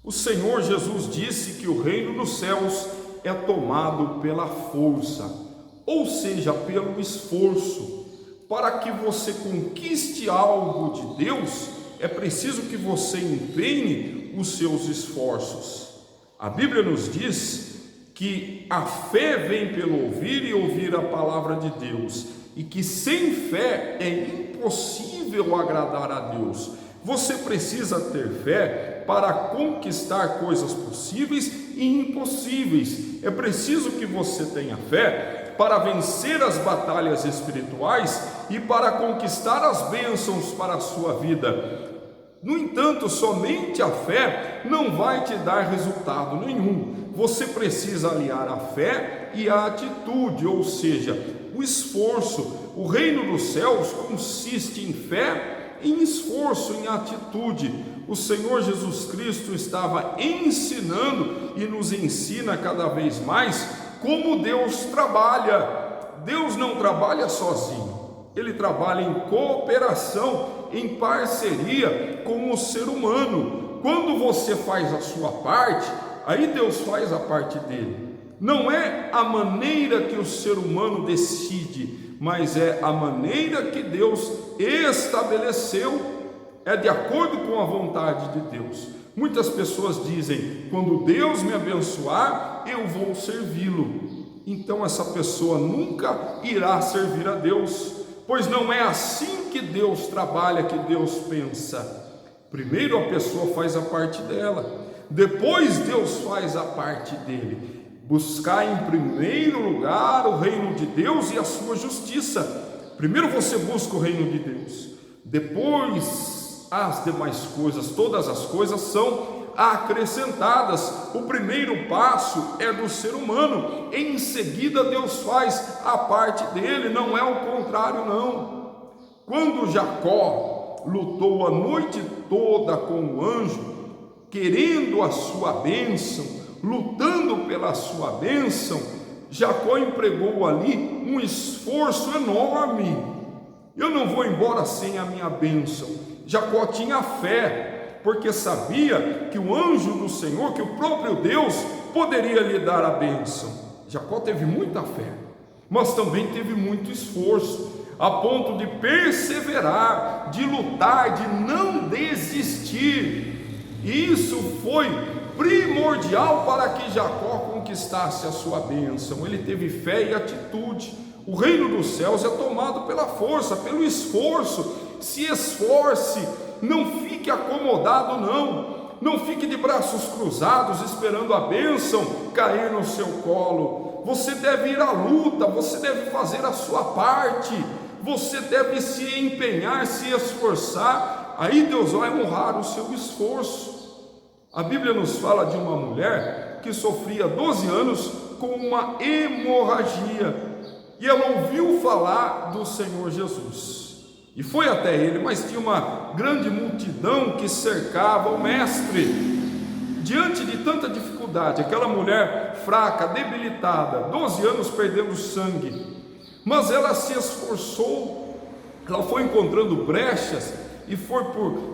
O Senhor Jesus disse que o reino dos céus é tomado pela força, ou seja, pelo esforço. Para que você conquiste algo de Deus, é preciso que você empenhe os seus esforços. A Bíblia nos diz que a fé vem pelo ouvir e ouvir a palavra de Deus, e que sem fé é impossível agradar a Deus. Você precisa ter fé para conquistar coisas possíveis e impossíveis. É preciso que você tenha fé para vencer as batalhas espirituais e para conquistar as bênçãos para a sua vida. No entanto, somente a fé não vai te dar resultado nenhum. Você precisa aliar a fé e a atitude, ou seja, o esforço. O reino dos céus consiste em fé, em esforço, em atitude. O Senhor Jesus Cristo estava ensinando e nos ensina cada vez mais como Deus trabalha. Deus não trabalha sozinho, Ele trabalha em cooperação, em parceria com o ser humano. Quando você faz a sua parte, aí Deus faz a parte dele. Não é a maneira que o ser humano decide, mas é a maneira que Deus estabeleceu, é de acordo com a vontade de Deus. Muitas pessoas dizem: quando Deus me abençoar, eu vou servi-lo. Então essa pessoa nunca irá servir a Deus, pois não é assim que Deus trabalha, que Deus pensa. Primeiro a pessoa faz a parte dela, depois Deus faz a parte dele. Buscar em primeiro lugar o reino de Deus e a sua justiça. Primeiro você busca o reino de Deus, depois as demais coisas, todas as coisas são acrescentadas. O primeiro passo é do ser humano, em seguida Deus faz a parte dele, não é o contrário não. Quando Jacó lutou a noite toda com o anjo, querendo a sua bênção, lutando pela sua bênção, Jacó empregou ali um esforço enorme. Eu não vou embora sem a minha bênção. Jacó tinha fé, porque sabia que o anjo do Senhor, que o próprio Deus, poderia lhe dar a bênção. Jacó teve muita fé, mas também teve muito esforço, a ponto de perseverar, de lutar, de não desistir. E isso foi primordial para que Jacó conquistasse a sua bênção. Ele teve fé e atitude. O reino dos céus é tomado pela força, pelo esforço. Se esforce, não fique acomodado não fique de braços cruzados esperando a bênção cair no seu colo. Você deve ir à luta, você deve fazer a sua parte, você deve se empenhar, se esforçar, aí Deus vai honrar o seu esforço. A Bíblia nos fala de uma mulher que sofria 12 anos com uma hemorragia, e ela ouviu falar do Senhor Jesus, e foi até ele, mas tinha uma grande multidão que cercava o mestre. Diante de tanta dificuldade, aquela mulher fraca, debilitada, 12 anos perdendo sangue, mas ela se esforçou, ela foi encontrando brechas, e foi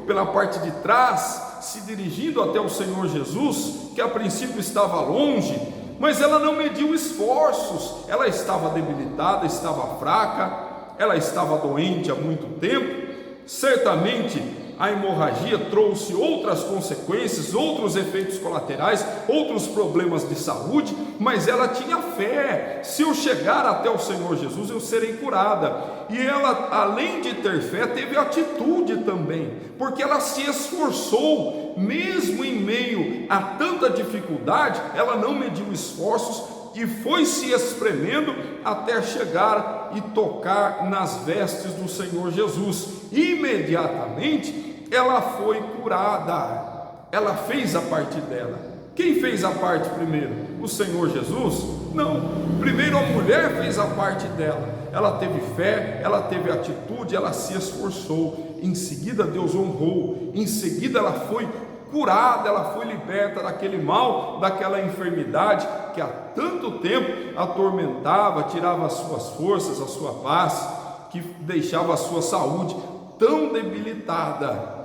pela parte de trás, se dirigindo até o Senhor Jesus, que a princípio estava longe, mas ela não mediu esforços. Ela estava debilitada, estava fraca, ela estava doente há muito tempo. Certamente a hemorragia trouxe outras consequências, outros efeitos colaterais, outros problemas de saúde, mas ela tinha fé: se eu chegar até o Senhor Jesus, eu serei curada. E ela, além de ter fé, teve atitude também, porque ela se esforçou, mesmo em meio a tanta dificuldade, ela não mediu esforços e foi se espremendo até chegar e tocar nas vestes do Senhor Jesus. Imediatamente ela foi curada, ela fez a parte dela. Quem fez a parte primeiro? O Senhor Jesus? Não, primeiro a mulher fez a parte dela. Ela teve fé, ela teve atitude, ela se esforçou. Em seguida Deus honrou, em seguida ela foi curada, ela foi liberta daquele mal, daquela enfermidade que há tanto tempo atormentava, tirava as suas forças, a sua paz, que deixava a sua saúde tão debilitada.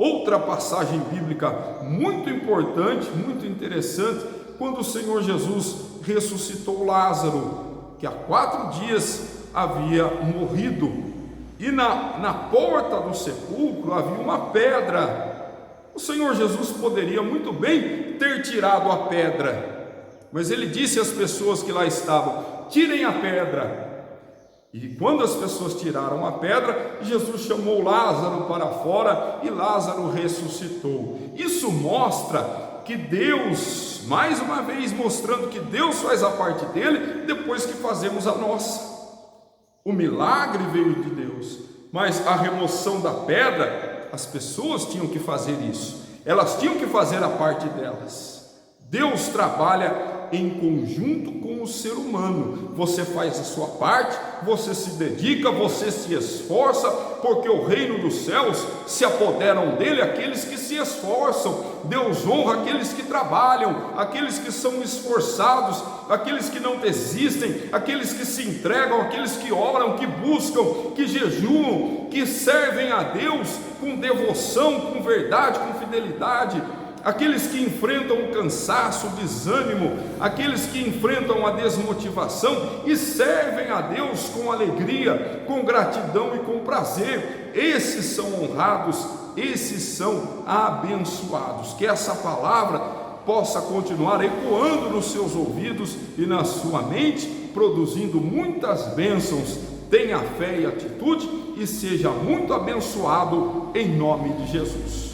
Outra passagem bíblica muito importante, muito interessante, quando o Senhor Jesus ressuscitou Lázaro, que há 4 dias havia morrido, e na porta do sepulcro havia uma pedra. O Senhor Jesus poderia muito bem ter tirado a pedra, mas ele disse às pessoas que lá estavam: tirem a pedra. E quando as pessoas tiraram a pedra, Jesus chamou Lázaro para fora e Lázaro ressuscitou. Isso mostra que Deus, mais uma vez mostrando que Deus faz a parte dele depois que fazemos a nossa. O milagre veio de Deus, mas a remoção da pedra, as pessoas tinham que fazer isso, elas tinham que fazer a parte delas. Deus trabalha em conjunto com o ser humano. Você faz a sua parte, você se dedica, você se esforça, porque o reino dos céus se apoderam dele aqueles que se esforçam. Deus honra aqueles que trabalham, aqueles que são esforçados, aqueles que não desistem, aqueles que se entregam, aqueles que oram, que buscam, que jejuam, que servem a Deus com devoção, com verdade, com fidelidade. Aqueles que enfrentam o cansaço, o desânimo, aqueles que enfrentam a desmotivação e servem a Deus com alegria, com gratidão e com prazer, esses são honrados, esses são abençoados. Que essa palavra possa continuar ecoando nos seus ouvidos e na sua mente, produzindo muitas bênçãos. Tenha fé e atitude e seja muito abençoado em nome de Jesus.